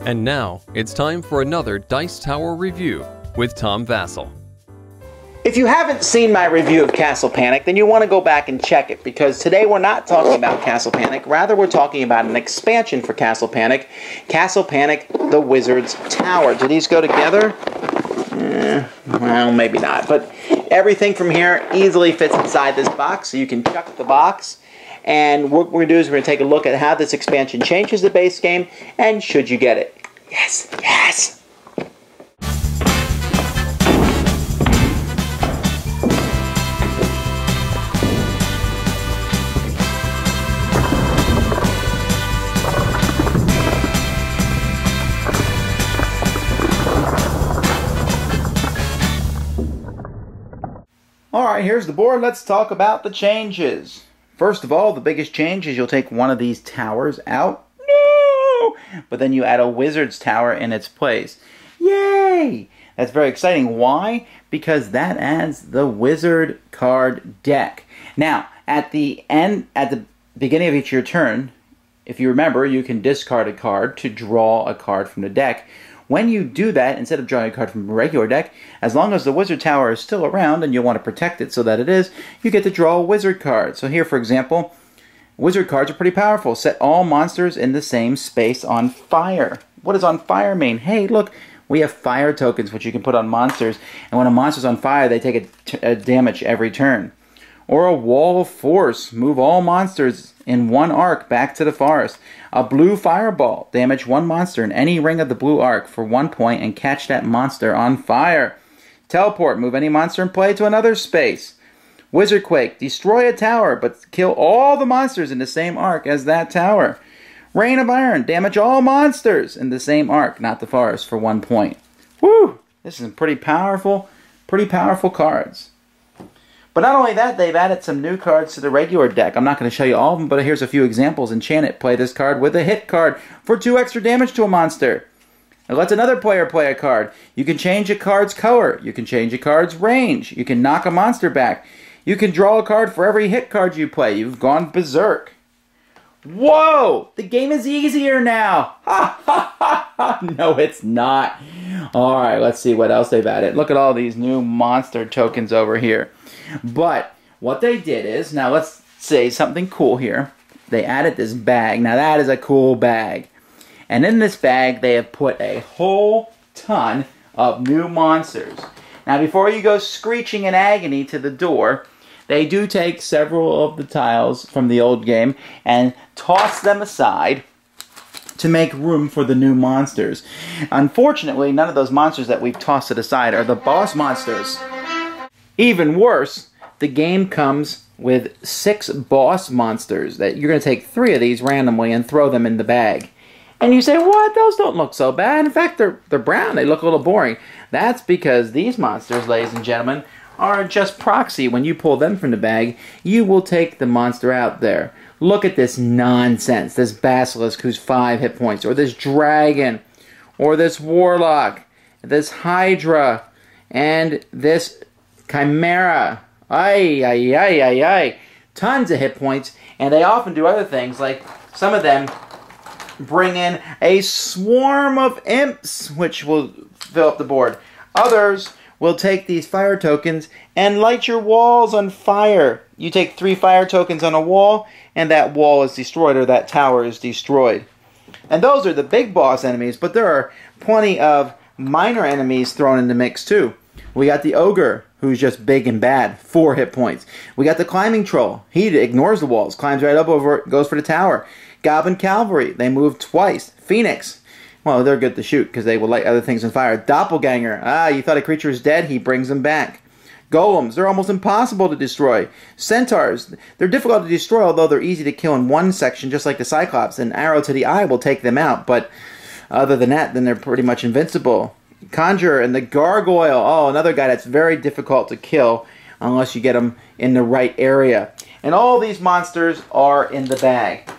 And now, it's time for another Dice Tower review with Tom Vasel. If you haven't seen my review of Castle Panic, then you want to go back and check it, because today we're not talking about Castle Panic. Rather, we're talking about an expansion for Castle Panic, The Wizard's Tower. Do these go together? Well, maybe not, but everything from here easily fits inside this box, so you can chuck the box. And what we're going to do is we're going to take a look at how this expansion changes the base game, and should you get it. Yes, yes! Alright, here's the board. Let's talk about the changes. First of all, the biggest change is you'll take one of these towers out. No! But then you add a wizard's tower in its place. Yay! That's very exciting. Why? Because that adds the wizard card deck. Now, at the beginning of each of your turn, if you remember, you can discard a card to draw a card from the deck. When you do that, instead of drawing a card from a regular deck, as long as the wizard tower is still around and you want to protect it so that it is, you get to draw a wizard card. So here, for example, wizard cards are pretty powerful. Set all monsters in the same space on fire. What does on fire mean? Hey, look, we have fire tokens which you can put on monsters, and when a monster's on fire, they take a damage every turn. Or a wall of force. Move all monsters in one arc back to the forest. A blue fireball. Damage one monster in any ring of the blue arc for 1 point and catch that monster on fire. Teleport. Move any monster in play to another space. Wizard Quake. Destroy a tower, but kill all the monsters in the same arc as that tower. Rain of Iron. Damage all monsters in the same arc, not the forest, for 1 point. Woo! This is pretty powerful cards. But not only that, they've added some new cards to the regular deck. I'm not going to show you all of them, but here's a few examples. Enchant it. Play this card with a hit card for 2 extra damage to a monster. It lets another player play a card. You can change a card's color. You can change a card's range. You can knock a monster back. You can draw a card for every hit card you play. You've gone berserk. Whoa! The game is easier now! Ha ha ha ha! No, it's not. Alright, let's see what else they've added. Look at all these new monster tokens over here. But what they did is, now let's say something cool here. They added this bag. Now that is a cool bag. And in this bag, they have put a whole ton of new monsters. Now before you go screeching in agony to the door, they do take several of the tiles from the old game and toss them aside to make room for the new monsters. Unfortunately, none of those monsters that we've tossed it aside are the boss monsters. Even worse, the game comes with 6 boss monsters that you're going to take 3 of these randomly and throw them in the bag. And you say, what? Those don't look so bad. In fact, they're brown. They look a little boring. That's because these monsters, ladies and gentlemen, are just proxy. When you pull them from the bag, you will take the monster out there. Look at this nonsense. This basilisk who's 5 hit points, or this dragon, or this warlock, this hydra, and this chimera. Ay, ay, ay, ay, ay. Tons of hit points, and they often do other things, like some of them bring in a swarm of imps, which will fill up the board. Others will take these fire tokens and light your walls on fire. You take 3 fire tokens on a wall, and that wall is destroyed, or that tower is destroyed. And those are the big boss enemies, but there are plenty of minor enemies thrown in the mix too. We got the ogre, who's just big and bad, 4 hit points. We got the climbing troll. He ignores the walls, climbs right up over it, goes for the tower. Goblin cavalry, they move twice. Phoenix, well, they're good to shoot because they will light other things on fire. Doppelganger, you thought a creature is dead, he brings them back. Golems, they're almost impossible to destroy. Centaurs, they're difficult to destroy, although they're easy to kill in one section, just like the Cyclops. An arrow to the eye will take them out, but other than that, then they're pretty much invincible. Conjurer and the Gargoyle, another guy that's very difficult to kill unless you get him in the right area. And all these monsters are in the bag.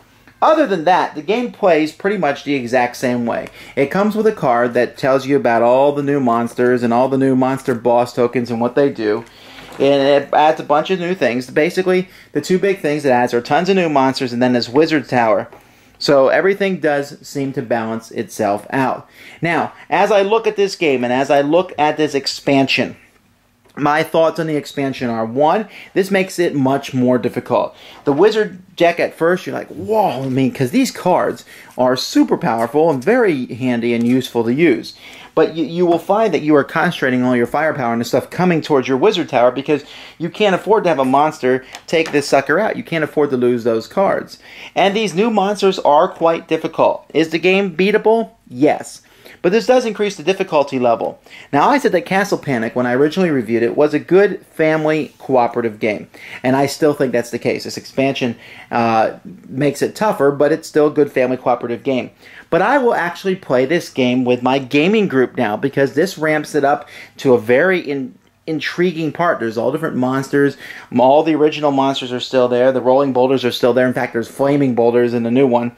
Other than that, the game plays pretty much the exact same way. It comes with a card that tells you about all the new monsters and all the new monster boss tokens and what they do. And it adds a bunch of new things. Basically, the 2 big things it adds are tons of new monsters and then this wizard tower. So everything does seem to balance itself out. Now, as I look at this game and as I look at this expansion, my thoughts on the expansion are, one, this makes it much more difficult. The wizard deck at first, you're like, whoa, I mean, because these cards are super powerful and very handy and useful to use. But you will find that you are concentrating all your firepower and the stuff coming towards your wizard tower because you can't afford to have a monster take this sucker out. You can't afford to lose those cards. And these new monsters are quite difficult. Is the game beatable? Yes. But this does increase the difficulty level. Now, I said that Castle Panic, when I originally reviewed it, was a good family cooperative game. And I still think that's the case. This expansion makes it tougher, but it's still a good family cooperative game. But I will actually play this game with my gaming group now because this ramps it up to a very intriguing part. There's all different monsters. All the original monsters are still there. The rolling boulders are still there. In fact, there's flaming boulders in the new one.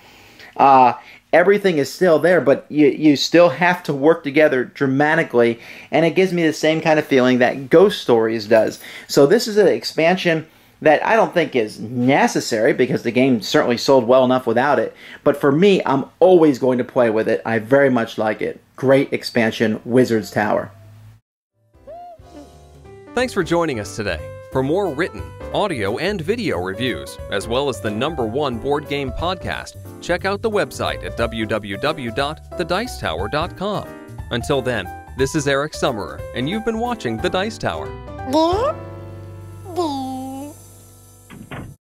Everything is still there, but you still have to work together dramatically, and it gives me the same kind of feeling that Ghost Stories does. So this is an expansion that I don't think is necessary because the game certainly sold well enough without it. But for me, I'm always going to play with it. I very much like it. Great expansion, Wizard's Tower. Thanks for joining us today. For more written, audio, and video reviews, as well as the #1 board game podcast, check out the website at www.thedicetower.com. Until then, this is Eric Summerer, and you've been watching The Dice Tower. Yeah.